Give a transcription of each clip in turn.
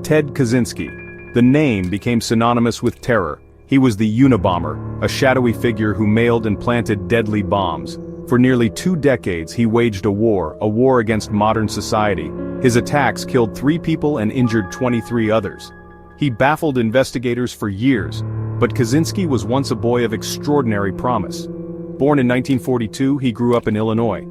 Ted Kaczynski. The name became synonymous with terror. He was the Unabomber, a shadowy figure who mailed and planted deadly bombs. For nearly 2 decades he waged a war against modern society. His attacks killed 3 people and injured 23 others. He baffled investigators for years, but Kaczynski was once a boy of extraordinary promise. Born in 1942, he grew up in Illinois.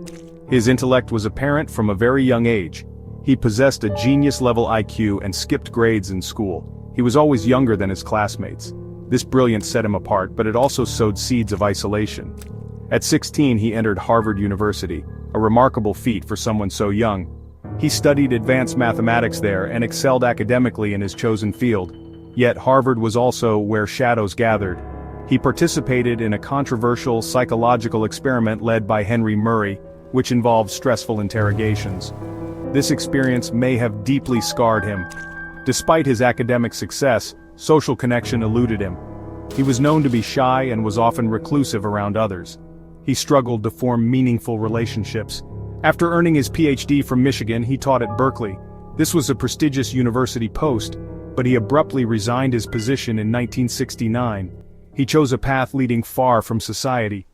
His intellect was apparent from a very young age. He possessed a genius-level IQ and skipped grades in school. He was always younger than his classmates. This brilliance set him apart, but it also sowed seeds of isolation. At 16 he entered Harvard University, a remarkable feat for someone so young. He studied advanced mathematics there and excelled academically in his chosen field. Yet Harvard was also where shadows gathered. He participated in a controversial psychological experiment led by Henry Murray, which involved stressful interrogations. This experience may have deeply scarred him. Despite his academic success, social connection eluded him. He was known to be shy and was often reclusive around others. He struggled to form meaningful relationships. After earning his PhD from Michigan, he taught at Berkeley. This was a prestigious university post, but he abruptly resigned his position in 1969. He chose a path leading far from society.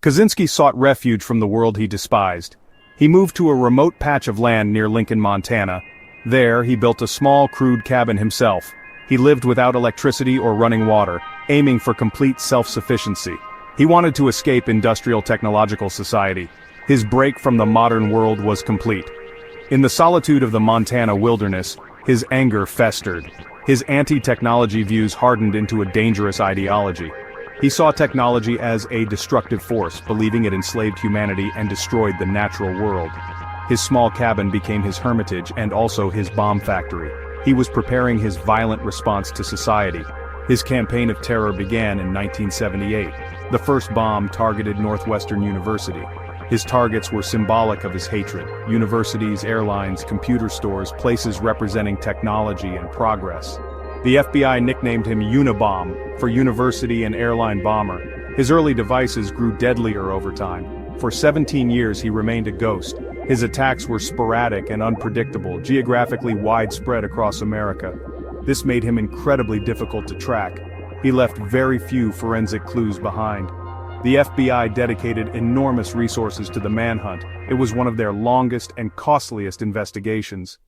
Kaczynski sought refuge from the world he despised. He moved to a remote patch of land near Lincoln, Montana. There, he built a small, crude cabin himself. He lived without electricity or running water, aiming for complete self-sufficiency. He wanted to escape industrial technological society. His break from the modern world was complete. In the solitude of the Montana wilderness, his anger festered. His anti-technology views hardened into a dangerous ideology. He saw technology as a destructive force, believing it enslaved humanity and destroyed the natural world. His small cabin became his hermitage and also his bomb factory. He was preparing his violent response to society. His campaign of terror began in 1978. The first bomb targeted Northwestern University. His targets were symbolic of his hatred: universities, airlines, computer stores, places representing technology and progress. The FBI nicknamed him Unabomber, for university and airline bomber. His early devices grew deadlier over time. For 17 years he remained a ghost. His attacks were sporadic and unpredictable, geographically widespread across America. This made him incredibly difficult to track. He left very few forensic clues behind. The FBI dedicated enormous resources to the manhunt. It was one of their longest and costliest investigations.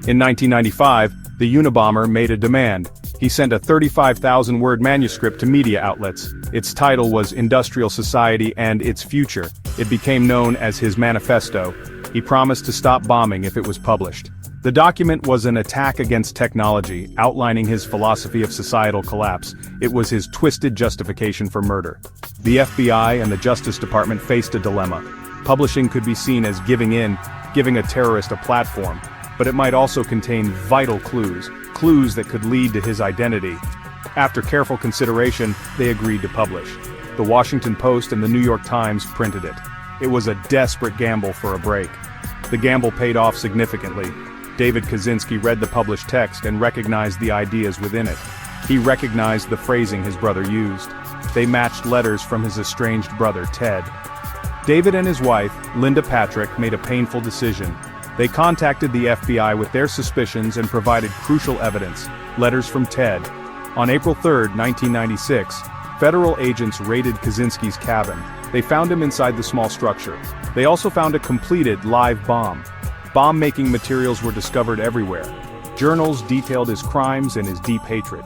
In 1995, the Unabomber made a demand. He sent a 35,000-word manuscript to media outlets. Its title was Industrial Society and Its Future. It became known as his manifesto. He promised to stop bombing if it was published. The document was an attack against technology, outlining his philosophy of societal collapse. It was his twisted justification for murder. The FBI and the Justice Department faced a dilemma. Publishing could be seen as giving a terrorist a platform, but it might also contain vital clues that could lead to his identity. After careful consideration, they agreed to publish. The Washington Post and the New York Times printed it. It was a desperate gamble for a break. The gamble paid off significantly. David Kaczynski read the published text and recognized the ideas within it. He recognized the phrasing his brother used. They matched letters from his estranged brother, Ted. David and his wife, Linda Patrick, made a painful decision. They contacted the FBI with their suspicions and provided crucial evidence: letters from Ted. On April 3, 1996, federal agents raided Kaczynski's cabin. They found him inside the small structure. They also found a completed live bomb. Bomb-making materials were discovered everywhere. Journals detailed his crimes and his deep hatred.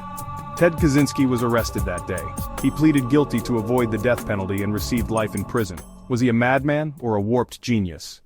Ted Kaczynski was arrested that day. He pleaded guilty to avoid the death penalty and received life in prison. Was he a madman or a warped genius?